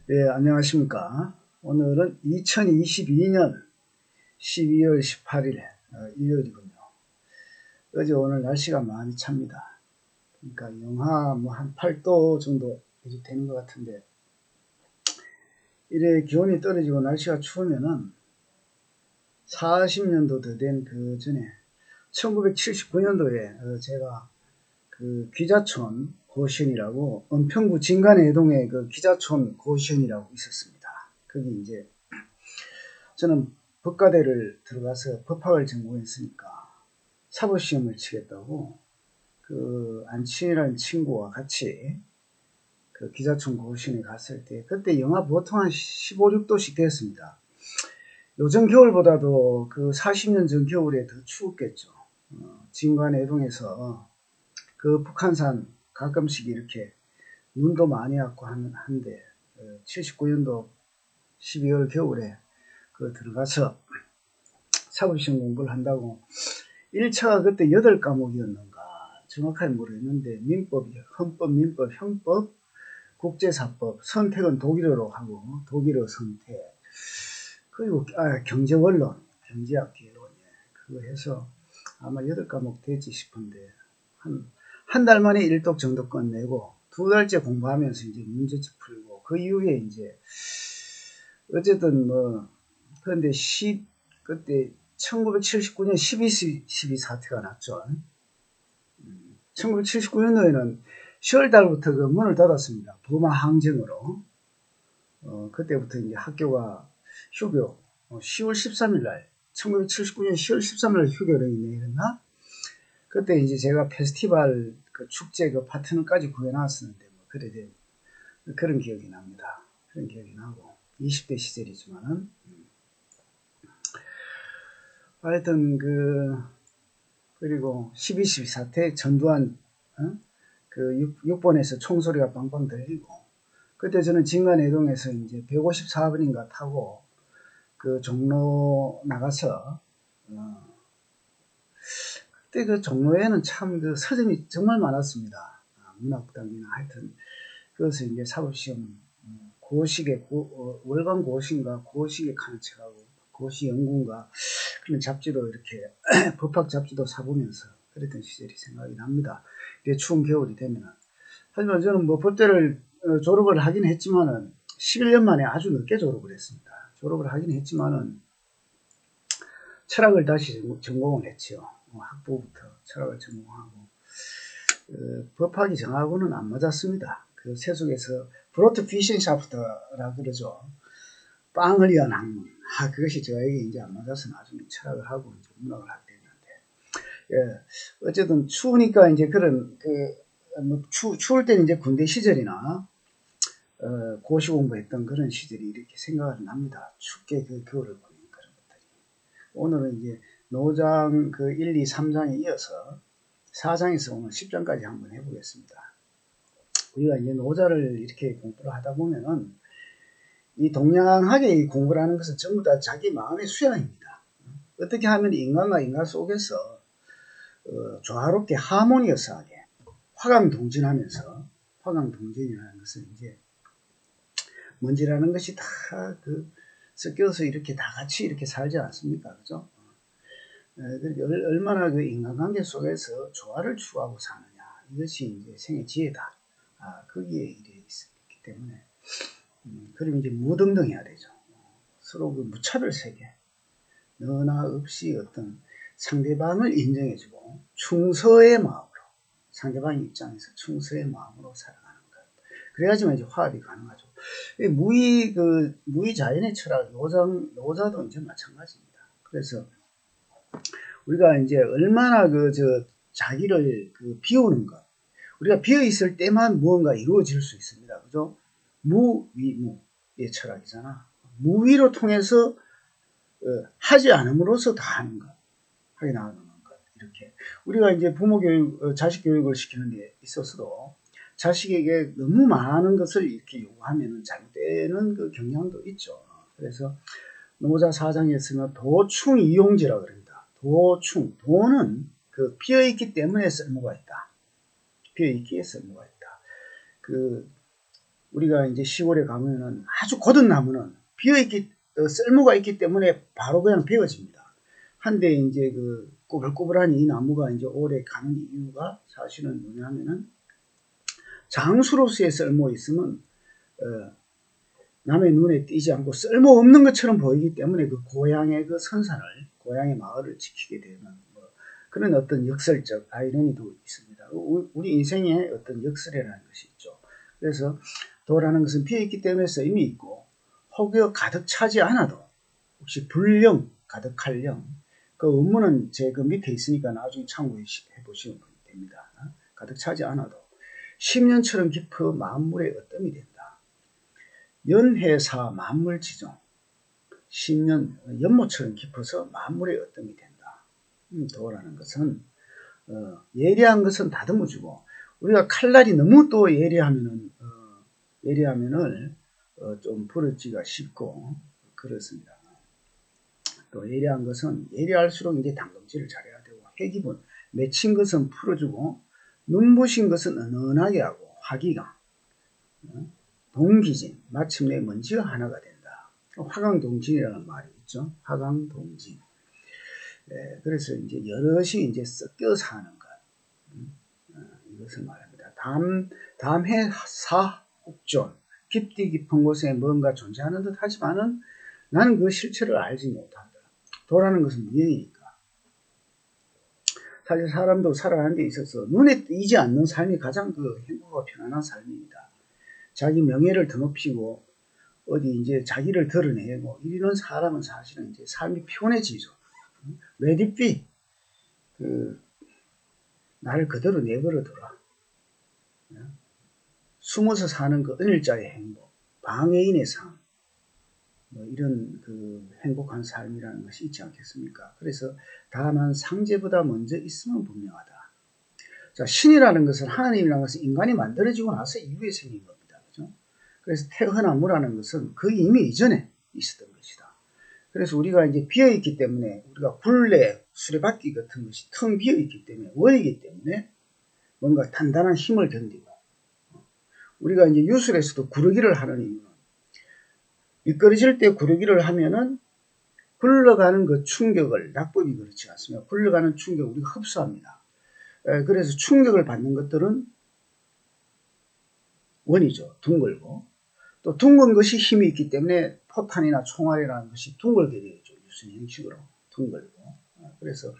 네, 안녕하십니까. 오늘은 2022년 12월 18일 일요일이군요. 어제 오늘 날씨가 많이 찹니다. 그러니까 영하 한 8도 정도 되는 것 같은데, 이래 기온이 떨어지고 날씨가 추우면은 40년도 더 된 그 전에 1979년도에 제가 그 기자촌 고시원이라고 은평구 진간해동에 그 기자촌 고시원이라고 있었습니다. 거기 이제 저는 법과대를 들어가서 법학을 전공했으니까 사법시험을 치겠다고 그 안치라는 친구와 같이 그 기자촌 고시원에 갔을 때 그때 영하 보통 한 15, 6도씩 됐습니다. 요즘 겨울보다도 그 40년 전 겨울에 더 추웠겠죠. 진관해동에서 그 북한산 가끔씩 이렇게 눈도 많이 왔고 한데 79년도 12월 겨울에 그 들어가서 사법시험 공부를 한다고 1차가 그때 8과목이었는가 정확하게 모르겠는데 민법이 헌법, 민법, 형법, 국제사법, 선택은 독일어로 하고 독일어 선택 그리고 경제원론, 경제학 개론 그거 해서 아마 8과목 되지 싶은데 한 달 만에 1독 정도 끝내고 2달째 공부하면서 이제 문제집 풀고 그 이후에 이제 어쨌든 그런데 그때 1979년 12 사태가 났죠. 1979년도에는 10월달부터 그 문을 닫았습니다. 부마 항쟁으로. 그때부터 이제 학교가 휴교, 10월 13일 날, 1979년 10월 13일 날 휴교령이 내렸나? 그때 이제 제가 페스티벌 그 축제 그 파트너까지 구해놨었는데, 그런 기억이 납니다. 그런 기억이 나고, 20대 시절이지만은, 하여튼 그리고 12.12 사태 전두환 그 6번에서 총소리가 빵빵 들리고 그때 저는 진간해동에서 이제 154번인가 타고 그 종로 나가서 그때 그 종로에는 참 그 서점이 정말 많았습니다. 문학당이나 하여튼 그래서 이제 사법시험 고시계 월간 고시인가 고시계 하는 책하고 고시연구인가 그런 잡지도 이렇게 법학 잡지도 사보면서 그랬던 시절이 생각이 납니다. 추운 겨울이 되면은. 하지만 저는 뭐 법대를 졸업을 하긴 했지만은 11년 만에 아주 늦게 졸업을 했습니다. 졸업을 하긴 했지만은 철학을 다시 전공을 했죠. 학부부터 철학을 전공하고 법학이 저하고는 안 맞았습니다. 그 세속에서 브로트 피신샤프트라 그러죠. 빵을 위한 학문. 그것이 저에게 이제 안 맞아서 나중에 철학을 하고 이제 문학을 하게 됐는데, 어쨌든 추우니까 이제 그런 추울 때는 이제 군대 시절이나 고시 공부했던 그런 시절이 이렇게 생각이 납니다. 춥게 그 겨울을 보낸 그런 것들이. 오늘은 이제 노장 그 1, 2, 3장에 이어서 4장에서 오늘 10장까지 한번 해보겠습니다. 우리가 이제 노자를 이렇게 공부를 하다 보면은 이 동양하게 공부를 하는 것은 전부 다 자기 마음의 수양입니다. 어떻게 하면 인간과 인간 속에서 조화롭게 하모니어스하게 화강동진하면서 화강동진이라는 것은 이제 먼지라는 것이 다 섞여서 이렇게 다 같이 이렇게 살지 않습니까? 그죠? 그러니까 얼마나 그 인간관계 속에서 조화를 추구하고 사느냐 이것이 이제 생의 지혜다. 거기에 이래 있기 때문에 그럼 이제 무등등해야 되죠. 서로 그 무차별 세계 너나 없이 어떤 상대방을 인정해주고 충서의 마음으로 상대방 입장에서 충서의 마음으로 살아가는 것. 그래야지만 이제 화합이 가능하죠. 무의 자연의 철학 노자도 이제 마찬가지입니다. 그래서 우리가 이제 얼마나 자기를 비우는 것. 우리가 비어 있을 때만 무언가 이루어질 수 있습니다. 그죠? 무위무의 철학이잖아. 무위로 통해서 하지 않음으로써 다 하는 것. 하게 나가는 것. 이렇게. 우리가 이제 부모 교육, 자식 교육을 시키는 데 있어서도 자식에게 너무 많은 것을 이렇게 요구하면 잘못되는 그 경향도 있죠. 그래서 노자 사장에서는 도충 이용지라 그럽니다. 도는 비어있기 때문에 쓸모가 있다. 비어있기에 쓸모가 있다. 우리가 이제 시골에 가면은 아주 고든 나무는 비어있기, 쓸모가 있기 때문에 바로 그냥 베어집니다. 한데 이제 그 꼬불꼬불한 이 나무가 이제 오래 가는 이유가 사실은 뭐냐면은 장수로서의 쓸모 있으면, 남의 눈에 띄지 않고 쓸모없는 것처럼 보이기 때문에 그 고향의 그 선산을, 고향의 마을을 지키게 되는 뭐 그런 어떤 역설적 아이러니도 있습니다. 우리 인생에 어떤 역설이라는 것이 있죠. 그래서 도라는 것은 비어있기 때문에 쓰임이 있고, 혹여 가득 차지 않아도, 혹시 불령, 가득할 령, 그 의문은 제 그 밑에 있으니까 나중에 참고해 보시면 됩니다. 가득 차지 않아도 10년처럼 깊어 만물의 어뜸이 된다. 연해사 만물지종, 10년 연못처럼 깊어서 만물의 어뜸이 된다. 도라는 것은 예리한 것은 다듬어주고, 우리가 칼날이 너무 또 예리하면은 좀 부러지기가 쉽고 그렇습니다. 또 예리한 것은 예리할수록 이제 당금질을 잘해야 되고, 해기분 맺힌 것은 풀어주고, 눈부신 것은 은은하게 하고, 화기강, 동기진, 마침내 먼지가 하나가 된다. 화강동진이라는 말이 있죠. 화강동진. 네, 그래서 이제 여럿이 이제 섞여 사는 것, 이것을 말합니다. 담해 사옥존, 깊디 깊은 곳에 뭔가 존재하는 듯 하지만은 나는 그 실체를 알지 못한다. 도라는 것은 무형이니까. 사실 사람도 살아가는 데 있어서 눈에 띄지 않는 삶이 가장 그 행복하고 편안한 삶입니다. 자기 명예를 드높이고 어디 이제 자기를 드러내고 이런 사람은 사실은 이제 삶이 피곤해지죠. Let it be. 나를 그대로 내버려둬라. 숨어서 사는 그 은일자의 행복, 방해인의 삶, 뭐 이런 그 행복한 삶이라는 것이 있지 않겠습니까? 그래서 다만 상제보다 먼저 있으면 분명하다. 자, 신이라는 것은, 하나님이라는 것은 인간이 만들어지고 나서 이후에 생긴 겁니다. 그죠? 그래서 태어나무라는 것은 그 이미 이전에 있었던 것이다. 그래서 우리가 이제 비어있기 때문에, 우리가 굴레, 수레바퀴 같은 것이 텅 비어있기 때문에, 원이기 때문에 뭔가 단단한 힘을 견디고, 우리가 이제 유술에서도 구르기를 하는 이유는, 미끄러질 때 구르기를 하면은 굴러가는 그 충격을, 낙법이 그렇지 않습니까? 굴러가는 충격을 우리가 흡수합니다. 그래서 충격을 받는 것들은 원이죠. 둥글고, 또 둥근 것이 힘이 있기 때문에 포탄이나 총알이라는 것이 둥글게 되죠. 유순 형식으로 둥글고. 그래서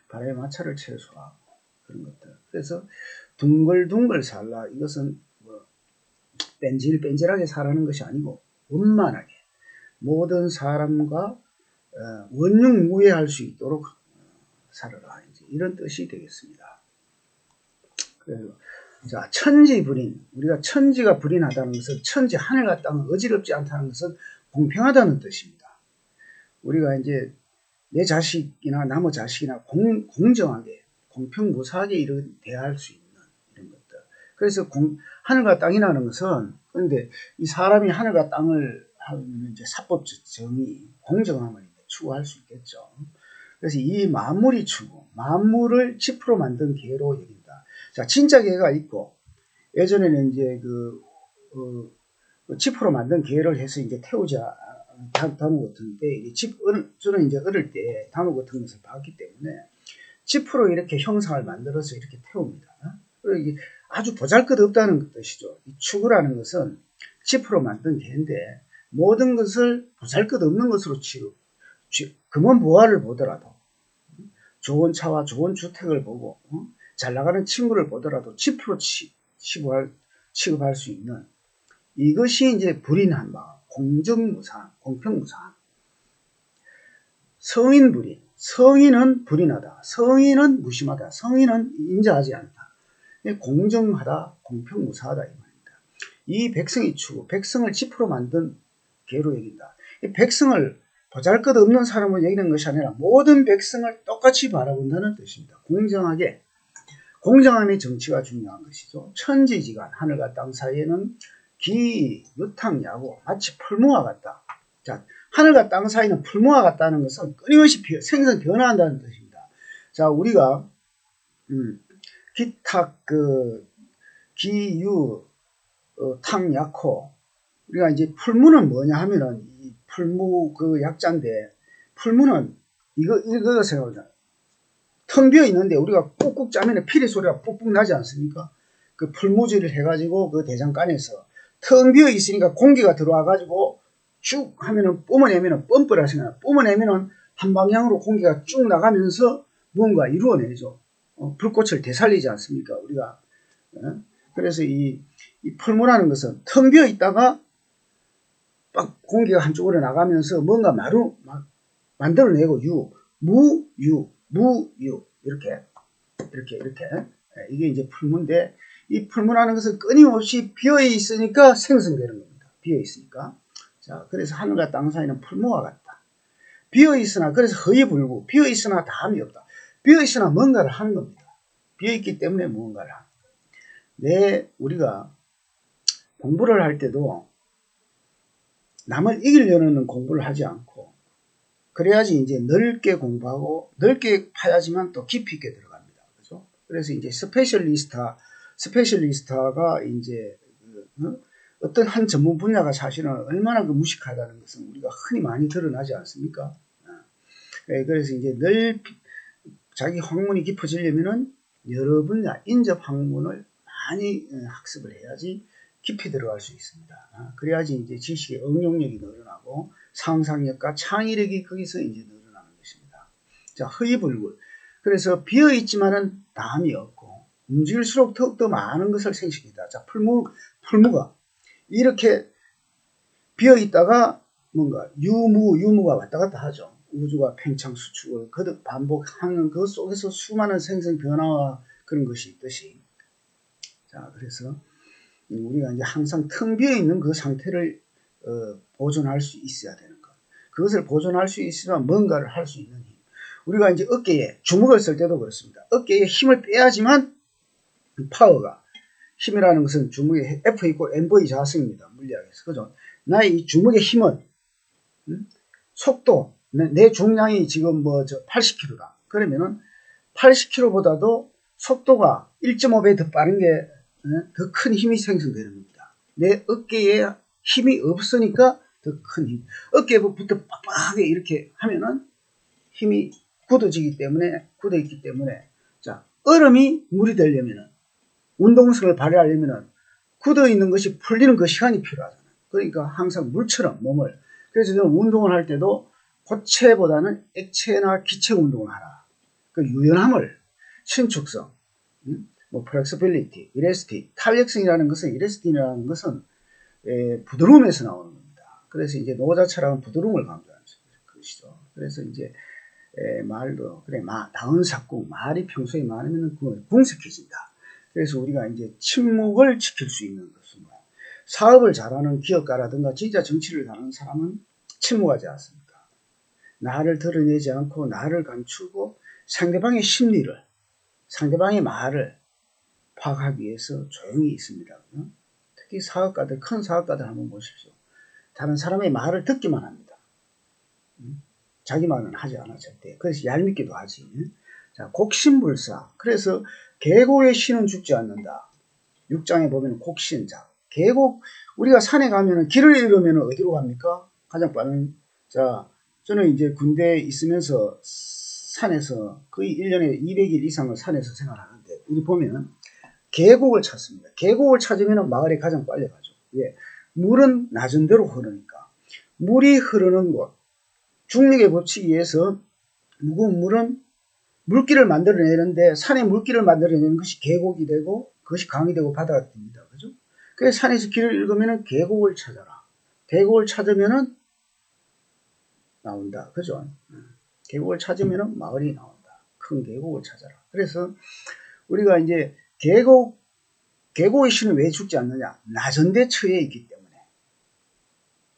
바람의 마찰을 최소화하고 그런 것들. 그래서 둥글둥글 살라, 이것은 뭐 뺀질뺀질하게 살라는 것이 아니고 원만하게 모든 사람과 원흉무회할 수 있도록 살아라, 이제 이런 뜻이 되겠습니다. 그래서 자, 천지불인, 우리가 천지가 불인하다는 것은, 천지 하늘과 땅은 어지럽지 않다는 것은 공평하다는 뜻입니다. 우리가 이제 내 자식이나 남의 자식이나 공정하게, 공평무사하게 이런 대할 수 있는 이런 것들. 그래서 하늘과 땅이라는 것은, 그런데 이 사람이 하늘과 땅을 하면 이제 사법적 정의, 공정함을 추구할 수 있겠죠. 그래서 이 만물이 추구, 만물을 지프로 만든 계로 여긴다. 자, 진짜 계가 있고, 예전에는 이제 지프로 만든 계를 해서 이제 태우자, 단어 같은데, 저는 이제 어릴 때 단어 같은 것을 봤기 때문에, 지프로 이렇게 형상을 만들어서 이렇게 태웁니다. 그리고 이게 아주 보잘것없다는 뜻이죠. 이 추구라는 것은 지프로 만든 계인데, 모든 것을 보잘것없는 것으로 금원보화를 보더라도, 좋은 차와 좋은 주택을 보고, 잘 나가는 친구를 보더라도 지프로 취급할 수 있는, 이것이 이제 불인한 마음, 공정무상, 공평무상. 성인불인, 성인은 불인하다, 성인은 무심하다, 성인은 인자하지 않다, 공정하다, 공평무사하다, 이 말입니다. 이 백성이 추구, 백성을 지프로 만든 계로 여긴다. 이 백성을 보잘것없는 사람으로 여기는 것이 아니라 모든 백성을 똑같이 바라본다는 뜻입니다. 공정하게, 공정함의 정치가 중요한 것이죠. 천지지간, 하늘과 땅 사이에는 기, 유탕, 야고, 마치 풀무와 같다. 자, 하늘과 땅 사이는 풀무와 같다는 것은 끊임없이 생선 변화한다는 뜻입니다. 자, 우리가 기탁, 기유, 탕 약호. 우리가 이제 풀무는 뭐냐 하면은, 이 풀무 그 약자인데, 풀무는 이거 생각하자. 텅 비어 있는데 우리가 꾹꾹 짜면 피리 소리가 뿍뿍 나지 않습니까? 그 풀무질을 해가지고 그 대장간에서 텅 비어 있으니까 공기가 들어와가지고 쭉 하면은 뿜어내면은 펌프라 생각나. 뿜어내면은 한 방향으로 공기가 쭉 나가면서 무언가 이루어내죠. 불꽃을 되살리지 않습니까? 우리가. 그래서 이 풀무라는 것은 텅 비어 있다가 막 공기가 한쪽으로 나가면서 뭔가 만들어내고 무유 이렇게 이게 이제 풀무인데, 이 풀무라는 것은 끊임없이 비어 있으니까 생성되는 겁니다. 비어 있으니까. 자, 그래서 하늘과 땅 사이는 풀무와 같다. 비어 있으나, 그래서 허위불구, 비어 있으나 다함이 없다. 비어 있으나 뭔가를 하는 겁니다. 비어 있기 때문에 무언가를 합니다. 우리가 공부를 할 때도 남을 이기려는 공부를 하지 않고, 그래야지 이제 넓게 공부하고 넓게 파야지만 또 깊이 있게 들어갑니다. 그죠? 그래서 이제 스페셜리스트가 이제 어떤 한 전문 분야가 사실은 얼마나 그 무식하다는 것은 우리가 흔히 많이 드러나지 않습니까? 그래서 이제 자기 학문이 깊어지려면은 여러 분야 인접 학문을 많이 학습을 해야지 깊이 들어갈 수 있습니다. 그래야지 이제 지식의 응용력이 늘어나고 상상력과 창의력이 거기서 이제 늘어나는 것입니다. 자, 허위불굴. 그래서 비어있지만은 담이 없고 움직일수록 더욱더 많은 것을 생식이다. 자, 풀무가 이렇게 비어있다가 뭔가 유무가 왔다 갔다 하죠. 우주가 팽창 수축을 거듭 반복하는 그 속에서 수많은 생성 변화와 그런 것이 있듯이, 자, 그래서 우리가 이제 항상 텅 비어 있는 그 상태를 보존할 수 있어야 되는 것. 그것을 보존할 수 있으면 뭔가를 할 수 있는 힘. 우리가 이제 어깨에 주먹을 쓸 때도 그렇습니다. 어깨에 힘을 빼야지만 파워가, 힘이라는 것은 주먹에 F 이꼴 mv 자승입니다. 물리학에서. 그죠? 나의 이 주먹의 힘은 속도, 내 중량이 지금 80kg다. 그러면은 80kg보다도 속도가 1.5배 더 빠른 게 더 큰 힘이 생성되는 겁니다. 내 어깨에 힘이 없으니까 더 큰 힘. 어깨부터 빡빡하게 이렇게 하면은 힘이 굳어있기 때문에, 자, 얼음이 물이 되려면은, 운동성을 발휘하려면은 굳어 있는 것이 풀리는 그 시간이 필요하잖아요. 그러니까 항상 물처럼 몸을, 그래서 저는 운동을 할 때도 고체보다는 액체나 기체 운동을 하라. 그 유연함을, 신축성, flexibility, elasticity, 탄력성이라는 것은, elastic이라는 것은 부드러움에서 나오는 겁니다. 그래서 이제 노자철학은 부드러움을 강조하는 것이죠. 그래서 이제 말도 그래, 다운 삭궁, 말이 평소에 많으면 궁색해진다. 그래서 우리가 이제 침묵을 지킬 수 있는 것은 사업을 잘하는 기업가라든가 진짜 정치를 잘하는 사람은 침묵하지 않습니까? 나를 드러내지 않고 나를 감추고 상대방의 심리를, 상대방의 말을 파악하기 위해서 조용히 있습니다. 특히 사업가들, 큰 사업가들 한번 보십시오. 다른 사람의 말을 듣기만 합니다. 자기 말은 하지 않아 절대. 그래서 얄밉기도 하지. 자, 곡신불사. 그래서 계곡의 신은 죽지 않는다. 6장에 보면 곡신. 자, 계곡, 우리가 산에 가면은 길을 잃으면 어디로 갑니까? 가장 빠른. 자, 저는 이제 군대에 있으면서 산에서 거의 1년에 200일 이상을 산에서 생활하는데, 우리 보면은 계곡을 찾습니다. 계곡을 찾으면 마을에 가장 빨리 가죠. 왜? 물은 낮은 데로 흐르니까. 물이 흐르는 곳, 중력의 법칙에 의해서 무거운 물은 물길을 만들어내는데, 산에 물길을 만들어내는 것이 계곡이 되고, 그것이 강이 되고 바다가 됩니다. 그죠? 그래서 산에서 길을 잃으면 계곡을 찾아라. 계곡을 찾으면 나온다. 그죠? 계곡을 찾으면 마을이 나온다. 큰 계곡을 찾아라. 그래서 우리가 이제 계곡의 신은 왜 죽지 않느냐? 낮은 데 처해 있기 때문에.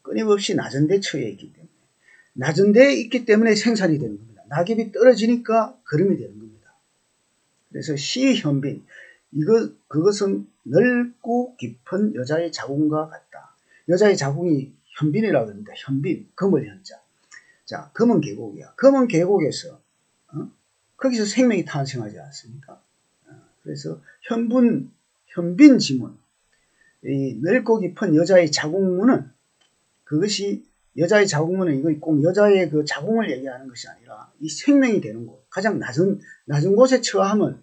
끊임없이 낮은 데 처해 있기 때문에. 낮은 데에 있기 때문에 생산이 되는 겁니다. 낙엽이 떨어지니까 걸음이 되는 겁니다. 그래서 시현빈, 그것은 넓고 깊은 여자의 자궁과 같다. 여자의 자궁이 현빈이라고 합니다. 현빈, 금을 현자. 자, 금은 계곡이야. 금은 계곡에서 거기서 생명이 탄생하지 않습니까? 그래서 현빈 지문, 이 넓고 깊은 여자의 자궁문은 그것이 여자의 자궁문은 이거 꼭 여자의 그 자궁을 얘기하는 것이 아니라 이 생명이 되는 곳, 가장 낮은 곳에 처하면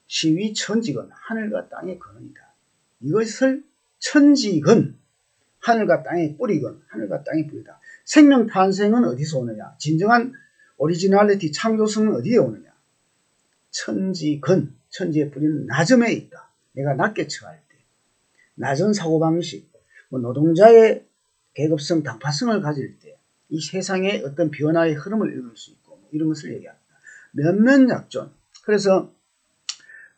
시위 천지건 하늘과 땅의 근원이다. 이것을 천지건 하늘과 땅의 뿌리건 하늘과 땅의 뿌리다. 생명 탄생은 어디서 오느냐? 진정한 오리지널리티 창조성은 어디에 오느냐? 천지건 천지의 뿌리는 낮음에 있다. 내가 낮게 처할 때 낮은 사고방식, 노동자의 계급성, 당파성을 가질 때 이 세상의 어떤 변화의 흐름을 읽을 수 있고 이런 것을 얘기합니다. 면면약존. 그래서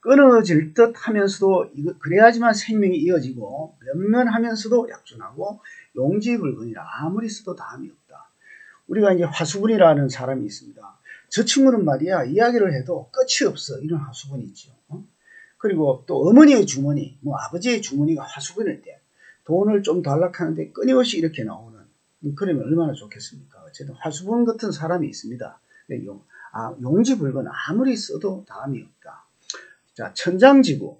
끊어질 듯 하면서도 그래야지만 생명이 이어지고 면면하면서도 약존하고 용지불건이라 아무리 써도 다음이 없다. 우리가 이제 화수분이라는 사람이 있습니다. 저 친구는 말이야 이야기를 해도 끝이 없어. 이런 화수분이 있죠. 그리고 또 어머니의 주머니, 아버지의 주머니가 화수분일 때 돈을 좀 달라고 하는데 끊임없이 이렇게 나오는, 그러면 얼마나 좋겠습니까? 어쨌든 화수분 같은 사람이 있습니다. 용지불건 아무리 써도 다음이 없다. 자, 천장지구.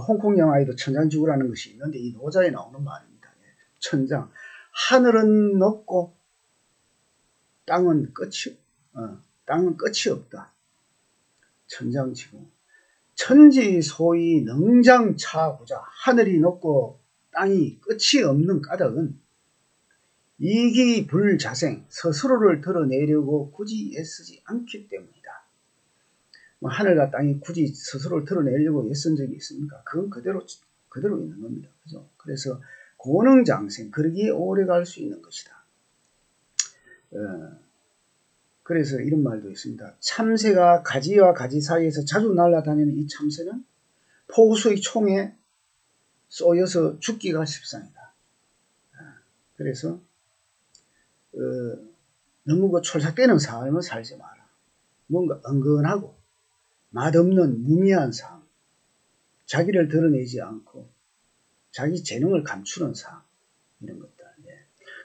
홍콩 영화에도 천장지구라는 것이 있는데 이 노자에 나오는 말입니다. 천장. 하늘은 높고 땅은 끝이 없다. 천장지구. 천지소위 능장차구자. 하늘이 높고 땅이 끝이 없는 까닭은 이기불자생, 스스로를 드러내려고 굳이 애쓰지 않기 때문이다. 하늘과 땅이 굳이 스스로를 드러내려고 애쓴 적이 있습니까? 그건 그대로 있는 겁니다. 그죠? 그래서 고능장생, 그러기에 오래 갈 수 있는 것이다. 그래서 이런 말도 있습니다. 참새가 가지와 가지 사이에서 자주 날아다니는 이 참새는 포수의 총에 쏘여서 죽기가 십상이다. 그래서 너무 그 촐싹대는 삶을 살지 마라. 뭔가 은근하고 맛없는 무미한 삶, 자기를 드러내지 않고 자기 재능을 감추는 삶, 이런 것들.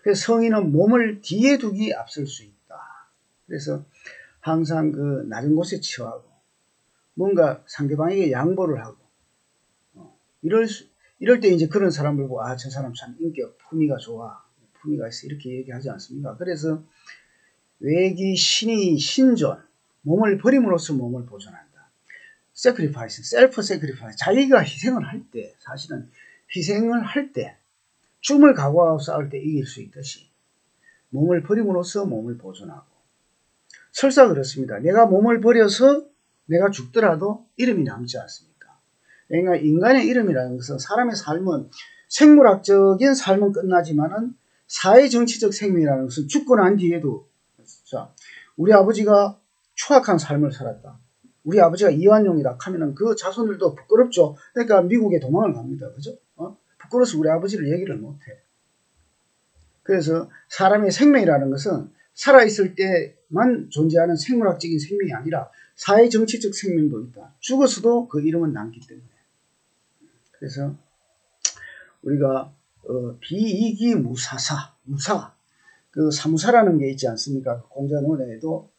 그래서 성인은 몸을 뒤에 두기 앞설 수 있다. 그래서 항상 그 낮은 곳에 처하고 뭔가 상대방에게 양보를 하고 이럴 때 이제 그런 사람을 보고 저 사람 참 인격, 품위가 좋아, 품위가 있어, 이렇게 얘기하지 않습니까? 그래서 외기 신이 신존, 몸을 버림으로써 몸을 보존한다. sacrifice, self-sacrifice, 자기가 희생을 할 때, 사실은 희생을 할 때, 죽음을 각오하고 싸울 때 이길 수 있듯이 몸을 버림으로써 몸을 보존하고, 설사 그렇습니다. 내가 몸을 버려서 내가 죽더라도 이름이 남지 않습니까? 그러니까 인간의 이름이라는 것은 사람의 삶은 생물학적인 삶은 끝나지만은 사회정치적 생명이라는 것은 죽고 난 뒤에도, 우리 아버지가 추악한 삶을 살았다. 우리 아버지가 이완용이다 하면은 그 자손들도 부끄럽죠. 그러니까 미국에 도망을 갑니다. 그죠? 부끄러워서 우리 아버지를 얘기를 못해. 그래서 사람의 생명이라는 것은 살아있을 때만 존재하는 생물학적인 생명이 아니라 사회정치적 생명도 있다. 죽어서도 그 이름은 남기 때문에. 그래서 우리가 비이기무사사, 그 사무사라는 게 있지 않습니까? 공자논에도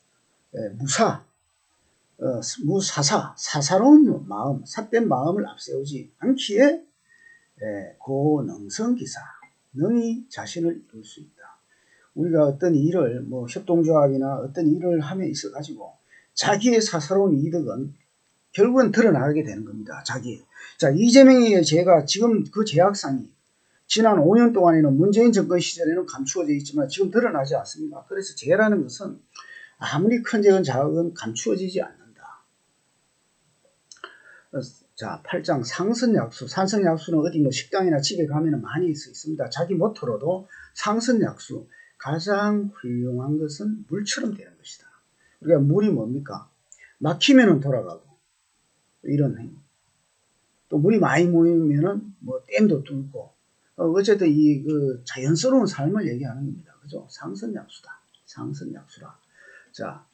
무사사, 사사로운 마음, 삿된 마음을 앞세우지 않기에 고능성기사, 능히 자신을 이룰 수 있다. 우리가 어떤 일을 협동조합이나 어떤 일을 함에 있어 가지고 자기의 사사로운 이득은 결국은 드러나게 되는 겁니다. 자, 이재명이 제가 지금 그 제약상이 지난 5년 동안에는 문재인 정권 시절에는 감추어져 있지만 지금 드러나지 않습니까? 그래서 죄라는 것은 아무리 큰 죄건 작은 감추어지지 않는다. 자, 8장 상선약수. 상선약수는 어디 식당이나 집에 가면 많이 있습니다. 자기 모토로도 상선약수. 가장 훌륭한 것은 물처럼 되는 것이다. 우리가 물이 뭡니까? 막히면은 돌아가고, 이런 행위. 또 물이 많이 모이면은 댐도 뚫고, 어쨌든 자연스러운 삶을 얘기하는 겁니다. 그죠? 상선약수다. 상선약수라. 자,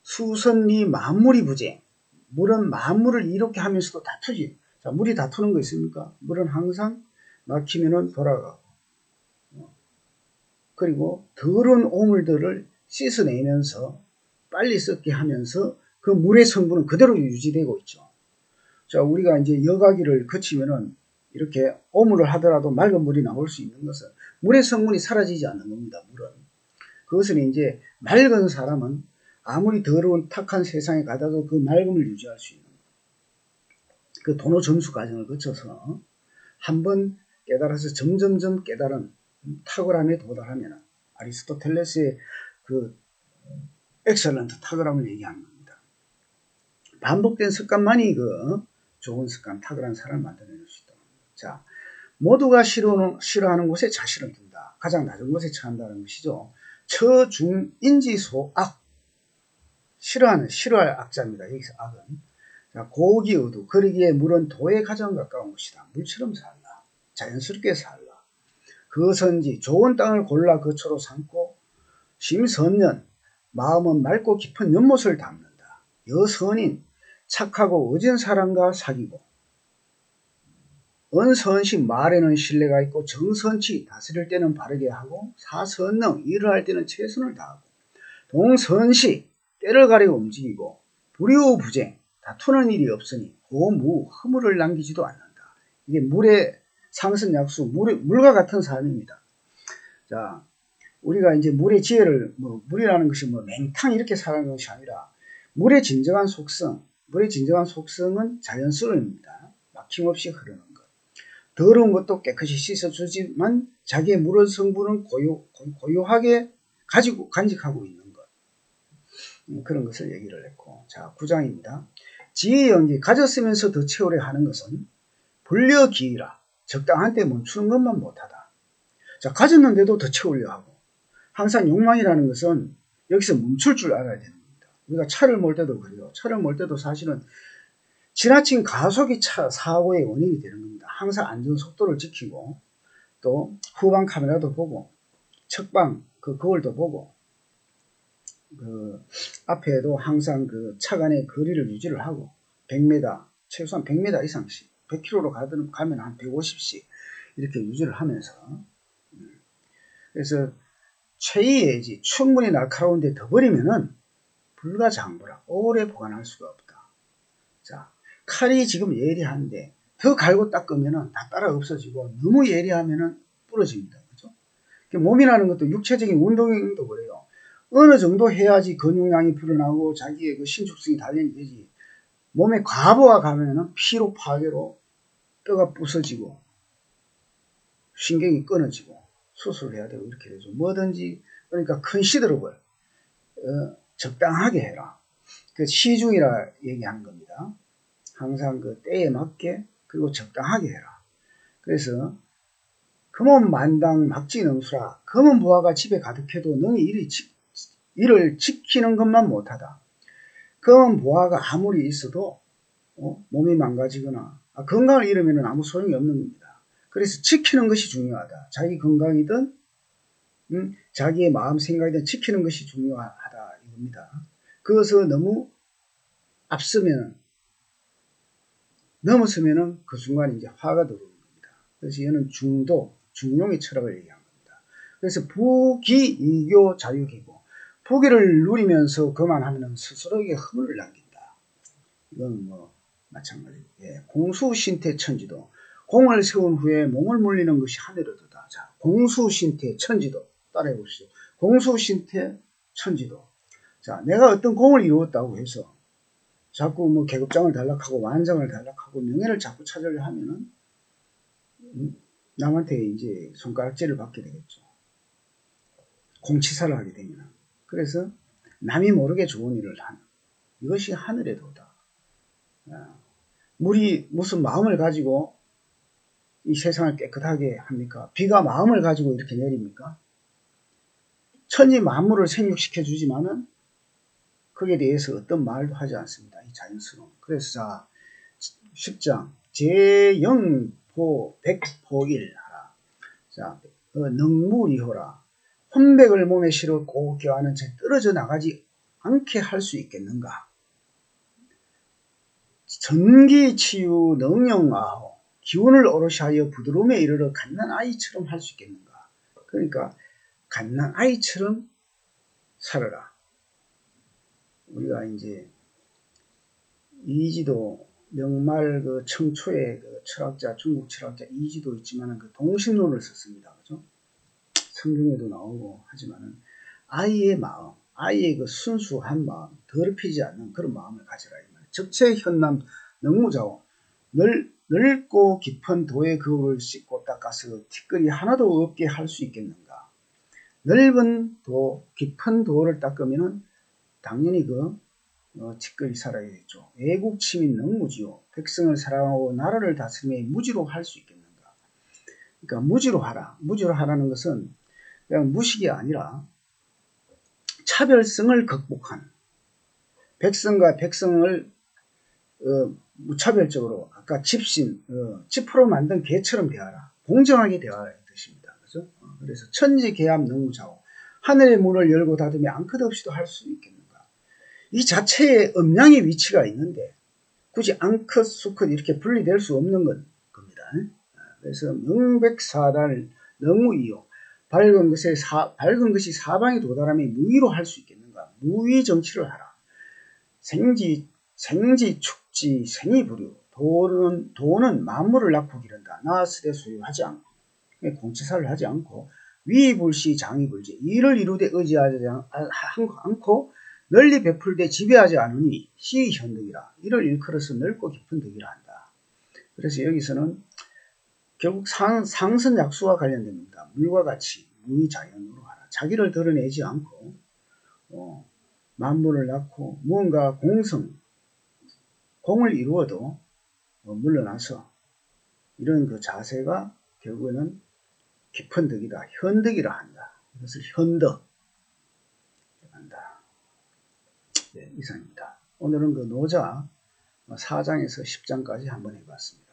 수선리 만물이 부재. 물은 만물을 이렇게 하면서도 다투지. 자, 물이 다투는 거 있습니까? 물은 항상 막히면은 돌아가고. 그리고 더러운 오물들을 씻어내면서 빨리 썩게 하면서 그 물의 성분은 그대로 유지되고 있죠. 자, 우리가 이제 여과기를 거치면은 이렇게 오물을 하더라도 맑은 물이 나올 수 있는 것은 물의 성분이 사라지지 않는 겁니다. 물은. 그것은 이제 맑은 사람은 아무리 더러운 탁한 세상에 가다도 그 맑음을 유지할 수 있는 그 도노 점수 과정을 거쳐서 한번 깨달아서 점점점 깨달은 탁월함에 도달하면 아리스토텔레스의 그 엑셀런트 탁월함을 얘기하는 겁니다. 반복된 습관만이 그 좋은 습관, 탁월한 사람을 만들어낼 수 있다. 자, 모두가 싫어하는 곳에 자신을 둔다. 가장 낮은 곳에 처한다는 것이죠. 처, 중, 인지, 소, 악. 싫어할 악자입니다. 여기서 악은. 자, 고기, 의도, 그러기에 물은 도에 가장 가까운 곳이다. 물처럼 살라. 자연스럽게 살라. 그선지 좋은 땅을 골라 거처로 삼고 심선년 마음은 맑고 깊은 연못을 담는다. 여선인 착하고 의진 사람과 사귀고 은선시 말에는 신뢰가 있고 정선치 다스릴 때는 바르게 하고 사선능 일을 할 때는 최선을 다하고 동선시 때를 가리고 움직이고 불효부쟁 다투는 일이 없으니 고무 허물을 남기지도 않는다. 이게 물의 상선약수 물과 같은 삶입니다. 자, 우리가 이제 물의 지혜를 물이라는 것이 맹탕 이렇게 살아가는 것이 아니라 물의 진정한 속성은 자연스러움입니다. 막힘없이 흐르는 것. 더러운 것도 깨끗이 씻어주지만 자기의 물의 성분은 고요하게 간직하고 있는 것. 그런 것을 얘기를 했고. 자, 9장입니다. 지혜의 연기, 가졌으면서 더 채우려 하는 것은 불려기이라. 적당한 때 멈추는 것만 못하다. 자, 가졌는데도 더 채우려 하고. 항상 욕망이라는 것은 여기서 멈출 줄 알아야 되는 겁니다. 우리가 차를 몰 때도 그래요. 차를 몰 때도 사실은 지나친 가속이 사고의 원인이 되는 겁니다. 항상 안전 속도를 지키고 또 후방 카메라도 보고 측방 거울도 보고 앞에도 항상 차 간의 거리를 유지를 하고 100m 최소한 100m 이상씩 100km로 가면 한 150씩 이렇게 유지를 하면서 그래서 최이예지 충분히 날카로운데 더 버리면은 불가장부라 오래 보관할 수가 없다. 자, 칼이 지금 예리한데 더 갈고 닦으면은 다 따라 없어지고 너무 예리하면은 부러집니다. 그죠? 몸이라는 것도 육체적인 운동도 그래요. 어느 정도 해야지 근육량이 불어나고 자기의 그 신축성이 단련되지. 몸에 과부하 가면은 피로 파괴로 뼈가 부서지고 신경이 끊어지고 수술을 해야 되고 이렇게 되죠. 뭐든지 그러니까 컨시더러블 적당하게 해라. 그 시중이라 얘기하는 겁니다. 항상 그 때에 맞게 그리고 적당하게 해라. 그래서 금은 만당 막지능수라. 금은 부하가 집에 가득해도 너는 일을 지키는 것만 못하다. 금은 부하가 아무리 있어도 몸이 망가지거나 건강을 잃으면 아무 소용이 없는 겁니다. 그래서 지키는 것이 중요하다. 자기 건강이든 자기의 마음 생각이든 지키는 것이 중요하다 이겁니다. 그것을 너무 넘어서면은 그 순간 이제 화가 들어오는 겁니다. 그래서 얘는 중용의 철학을 얘기한 겁니다. 그래서 부기, 이교, 자유기고 부기를 누리면서 그만하면 스스로에게 허물을 남긴다. 이건 마찬가지고 공수신태 천지도 공을 세운 후에 몸을 물리는 것이 하늘어도다. 자, 공수신태 천지도 따라해 보시죠. 공수신태 천지도. 자, 내가 어떤 공을 이루었다고 해서 자꾸 계급장을 달락하고 완장을 달락하고 명예를 자꾸 찾으려 하면은 남한테 이제 손가락질을 받게 되겠죠. 공치사를 하게 되면. 그래서 남이 모르게 좋은 일을 하는 이것이 하늘의 도다. 물이 무슨 마음을 가지고 이 세상을 깨끗하게 합니까? 비가 마음을 가지고 이렇게 내립니까? 천지 만물을 생육시켜 주지만은 거기에 대해서 어떤 말도 하지 않습니다. 이 자연스러움. 그래서 자 10장 제영포 백포일하라. 자 능무리호라. 혼백을 몸에 실어 고교하는 채 떨어져 나가지 않게 할 수 있겠는가? 전기치유 능영아호 기운을 오롯이 하여 부드러움에 이르러 갓난아이처럼 할 수 있겠는가? 그러니까 갓난아이처럼 살아라. 우리가 이제 이지도 명말 그 청초의 그 철학자, 중국 철학자 이지도 있지만은 그 동심론을 썼습니다. 그죠? 성경에도 나오고 하지만은 아이의 마음, 아이의 그 순수한 마음, 더럽히지 않는 그런 마음을 가지라. 적체현남 능무자오. 넓고 깊은 도의 거울을 씻고 닦아서 티끌이 하나도 없게 할 수 있겠는가? 넓은 도, 깊은 도를 닦으면은 당연히 그 티끌이 살아야겠죠. 애국치민 능무지요. 백성을 사랑하고 나라를 다스리며 무지로 할 수 있겠는가? 그러니까 무지로 하라. 무지로 하라는 것은 그냥 무식이 아니라 차별성을 극복한 백성과 백성을 무차별적으로 아까 지프로 만든 개처럼 대하라. 공정하게 대하라 이 뜻입니다. 그죠? 그래서 천지개합 능무자오. 하늘의 문을 열고 닫으며 암컷 없이도 할 수 있겠는가? 이 자체에 음양의 위치가 있는데 굳이 암컷, 수컷 이렇게 분리될 수 없는 겁니다. 그래서 명백사달 능무이요. 밝은 것이 사방에 도달하며 무위로 할 수 있겠는가? 무위 정치를 하라. 생지, 축지, 생이부류. 도는 만물을 낳고 기른다. 나스되 소유하지 않고, 공치사를 하지 않고, 위불시 장이불지. 이를 이루되 의지하지 않고, 널리 베풀되 지배하지 않으니 시현덕이라. 이를 일컬어서 넓고 깊은 덕이라 한다. 그래서 여기서는 결국 상선약수와 관련됩니다. 물과 같이 무의자연으로 하라. 자기를 드러내지 않고 만물을 낳고 무언가 공을 이루어도 물러나서 이런 그 자세가 결국에는 깊은 덕이다. 현덕이라 한다. 이것을 현덕 한다. 네, 이상입니다. 오늘은 그 노자 4장에서 10장까지 한번 해봤습니다.